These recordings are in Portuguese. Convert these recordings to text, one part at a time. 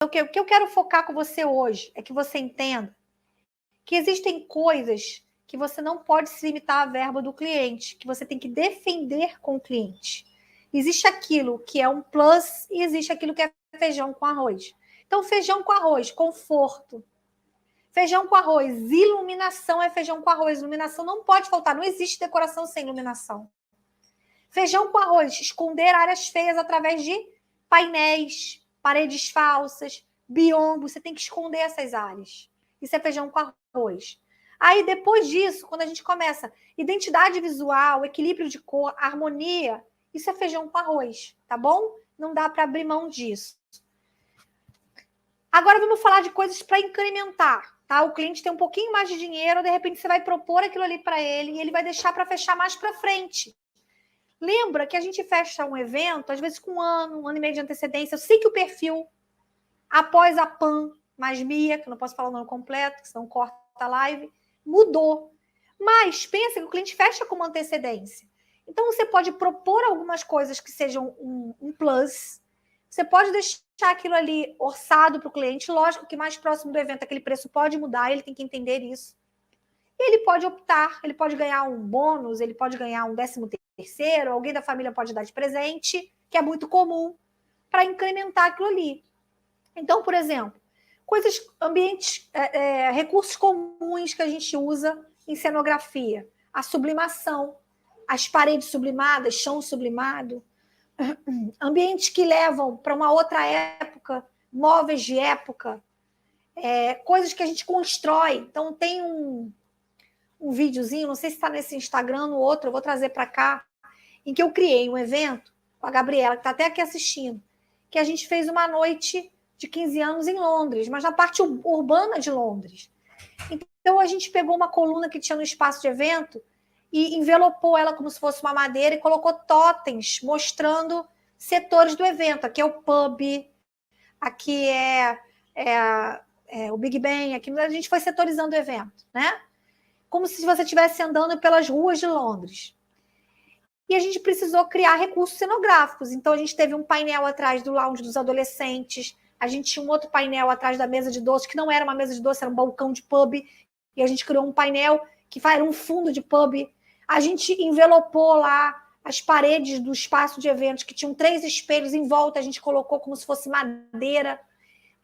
o que eu quero focar com você hoje é que você entenda que existem coisas que você não pode se limitar à verba do cliente, que você tem que defender com o cliente. Existe aquilo que é um plus e existe aquilo que é feijão com arroz. Então, feijão com arroz, conforto. Feijão com arroz, iluminação é feijão com arroz. Iluminação não pode faltar, não existe decoração sem iluminação. Feijão com arroz, esconder áreas feias através de painéis, paredes falsas, biombo, você tem que esconder essas áreas. Isso é feijão com arroz. Aí, depois disso, quando a gente começa identidade visual, equilíbrio de cor, harmonia, isso é feijão com arroz, tá bom? Não dá para abrir mão disso. Agora vamos falar de coisas para incrementar, tá? O cliente tem um pouquinho mais de dinheiro, de repente você vai propor aquilo ali para ele e ele vai deixar para fechar mais para frente. Lembra que a gente fecha um evento, às vezes com um ano e meio de antecedência. Eu sei que o perfil, após a PAN mais Mia, que eu não posso falar o nome completo, senão corta a live, mudou. Mas pensa que o cliente fecha com uma antecedência. Então, você pode propor algumas coisas que sejam um plus. Você pode deixar aquilo ali orçado para o cliente. Lógico que mais próximo do evento aquele preço pode mudar, ele tem que entender isso. E ele pode optar, ele pode ganhar um bônus, ele pode ganhar um 13º, alguém da família pode dar de presente, que é muito comum, para incrementar aquilo ali. Então, por exemplo, coisas, ambientes, recursos comuns que a gente usa em cenografia. A sublimação, as paredes sublimadas, chão sublimado, ambientes que levam para uma outra época, móveis de época, coisas que a gente constrói. Então, tem um videozinho, não sei se está nesse Instagram, no outro, eu vou trazer para cá, em que eu criei um evento com a Gabriela, que está até aqui assistindo, que a gente fez uma noite de 15 anos em Londres, mas na parte urbana de Londres. Então, a gente pegou uma coluna que tinha no espaço de evento e envelopou ela como se fosse uma madeira e colocou totens mostrando setores do evento. Aqui é o pub, aqui é o Big Ben, aqui a gente foi setorizando o evento, né? Como se você estivesse andando pelas ruas de Londres. E a gente precisou criar recursos cenográficos. Então, a gente teve um painel atrás do lounge dos adolescentes, a gente tinha um outro painel atrás da mesa de doce, que não era uma mesa de doce, era um balcão de pub, e a gente criou um painel que era um fundo de pub. A gente envelopou lá as paredes do espaço de eventos, que tinham 3 espelhos em volta, a gente colocou como se fosse madeira,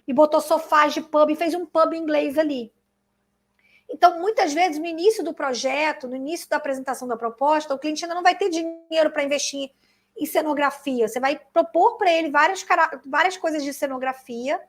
e botou sofás de pub, e fez um pub inglês ali. Então, muitas vezes, no início do projeto, no início da apresentação da proposta, o cliente ainda não vai ter dinheiro para investir em cenografia. Você vai propor para ele várias coisas de cenografia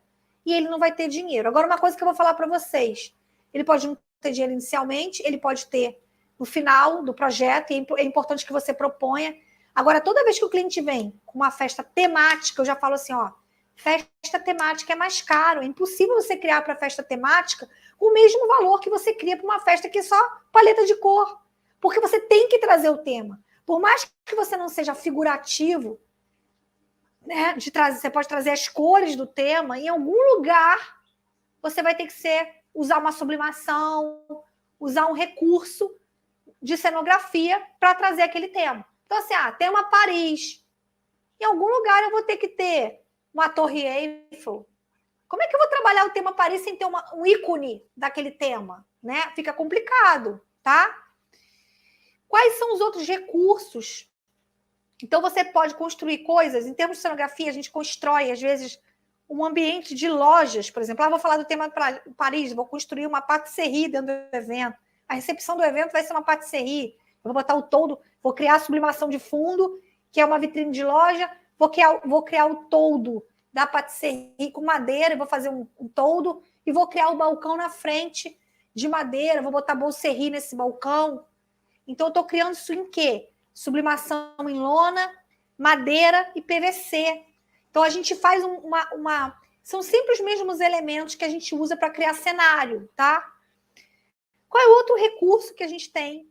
e ele não vai ter dinheiro. Agora, uma coisa que eu vou falar para vocês. Ele pode não ter dinheiro inicialmente, ele pode ter no final do projeto, e é importante que você proponha. Agora, toda vez que o cliente vem com uma festa temática, eu já falo assim, ó, festa temática é mais caro. É impossível você criar para festa temática o mesmo valor que você cria para uma festa que é só paleta de cor. Porque você tem que trazer o tema. Por mais que você não seja figurativo, né, você pode trazer as cores do tema, em algum lugar você vai ter que usar uma sublimação, usar um recurso de cenografia para trazer aquele tema. Então, assim, tema Paris. Em algum lugar eu vou ter que ter uma Torre Eiffel. Como é que eu vou trabalhar o tema Paris sem ter um ícone daquele tema? Né? Fica complicado, tá? Quais são os outros recursos? Então, você pode construir coisas. Em termos de cenografia, a gente constrói, às vezes, um ambiente de lojas. Por exemplo, vou falar do tema Paris, vou construir uma patisserie dentro do evento. A recepção do evento vai ser uma patisserie. Eu vou botar o toldo, vou criar a sublimação de fundo, que é uma vitrine de loja, vou criar o toldo da patisserie com madeira, vou fazer um toldo, e vou criar o balcão na frente de madeira, vou botar bolserrie nesse balcão. Então, eu estou criando isso em quê? Sublimação em lona, madeira e PVC. Então, a gente faz São sempre os mesmos elementos que a gente usa para criar cenário, tá? Qual é o outro recurso que a gente tem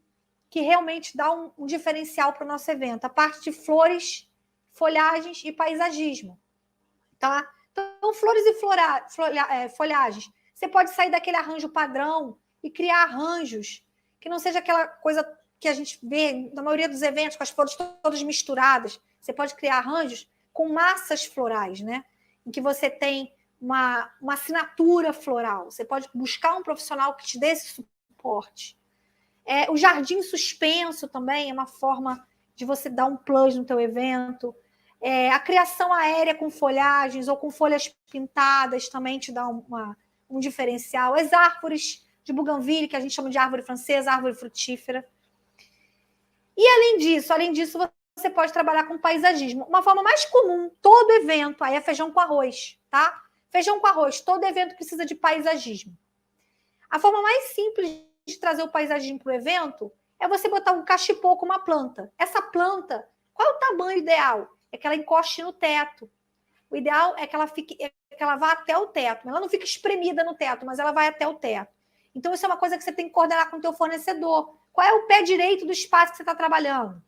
que realmente dá um diferencial para o nosso evento? A parte de flores, folhagens e paisagismo, tá? Então, flores e folhagens. Você pode sair daquele arranjo padrão e criar arranjos que não seja aquela coisa que a gente vê na maioria dos eventos, com as flores todas misturadas. Você pode criar arranjos com massas florais, né? Em que você tem uma assinatura floral. Você pode buscar um profissional que te dê esse suporte. O jardim suspenso também é uma forma de você dar um plus no teu evento. A criação aérea com folhagens ou com folhas pintadas também te dá um diferencial. As árvores de bougainville, que a gente chama de árvore francesa, árvore frutífera. E além disso, você pode trabalhar com paisagismo. Uma forma mais comum, todo evento, aí é feijão com arroz, tá? Feijão com arroz, todo evento precisa de paisagismo. A forma mais simples de trazer o paisagismo para o evento é você botar um cachepô com uma planta. Essa planta, qual é o tamanho ideal? É que ela encoste no teto. O ideal é que ela vá até o teto. Ela não fica espremida no teto, mas ela vai até o teto. Então, isso é uma coisa que você tem que coordenar com o teu fornecedor. Qual é o pé direito do espaço que você está trabalhando?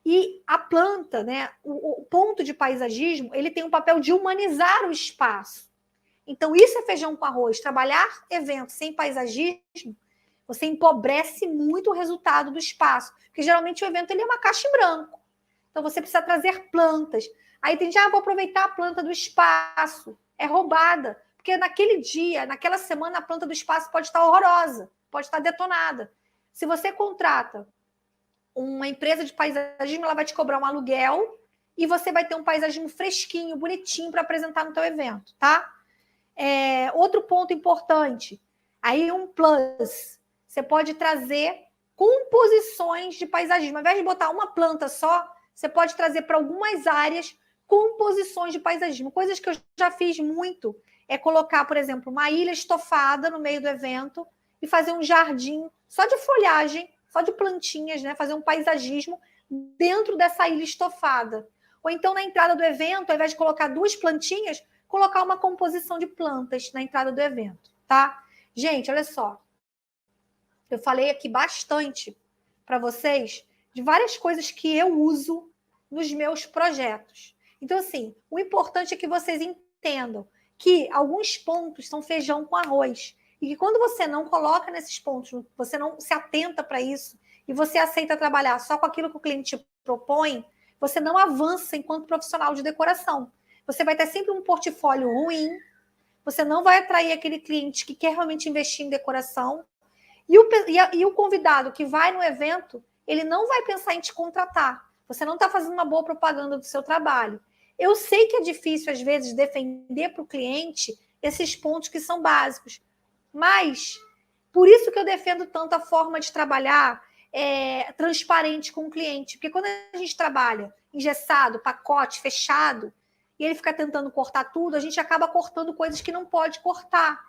E a planta, né, o ponto de paisagismo, ele tem um papel de humanizar o espaço. Então, isso é feijão com arroz. Trabalhar eventos sem paisagismo, você empobrece muito o resultado do espaço. Porque, geralmente, o evento ele é uma caixa em branco. Então, você precisa trazer plantas. Aí tem gente, vou aproveitar a planta do espaço. É roubada. Porque naquele dia, naquela semana, a planta do espaço pode estar horrorosa, pode estar detonada. Se você contrata uma empresa de paisagismo, ela vai te cobrar um aluguel e você vai ter um paisagismo fresquinho, bonitinho para apresentar no teu evento, tá? Outro ponto importante, aí um plus, você pode trazer composições de paisagismo. Ao invés de botar uma planta só, você pode trazer para algumas áreas composições de paisagismo. Coisas que eu já fiz muito é colocar, por exemplo, uma ilha estofada no meio do evento e fazer um jardim só de folhagem, só de plantinhas, né? Fazer um paisagismo dentro dessa ilha estofada. Ou então, na entrada do evento, ao invés de colocar 2 plantinhas, colocar uma composição de plantas na entrada do evento, tá? Gente, olha só. Eu falei aqui bastante para vocês de várias coisas que eu uso nos meus projetos. Então, assim, o importante é que vocês entendam que alguns pontos são feijão com arroz. E que quando você não coloca nesses pontos, você não se atenta para isso, e você aceita trabalhar só com aquilo que o cliente te propõe, você não avança enquanto profissional de decoração. Você vai ter sempre um portfólio ruim, você não vai atrair aquele cliente que quer realmente investir em decoração, e o convidado que vai no evento, ele não vai pensar em te contratar. Você não está fazendo uma boa propaganda do seu trabalho. Eu sei que é difícil, às vezes, defender para o cliente esses pontos que são básicos, mas por isso que eu defendo tanto a forma de trabalhar transparente com o cliente. Porque quando a gente trabalha engessado, pacote, fechado, e ele fica tentando cortar tudo, a gente acaba cortando coisas que não pode cortar.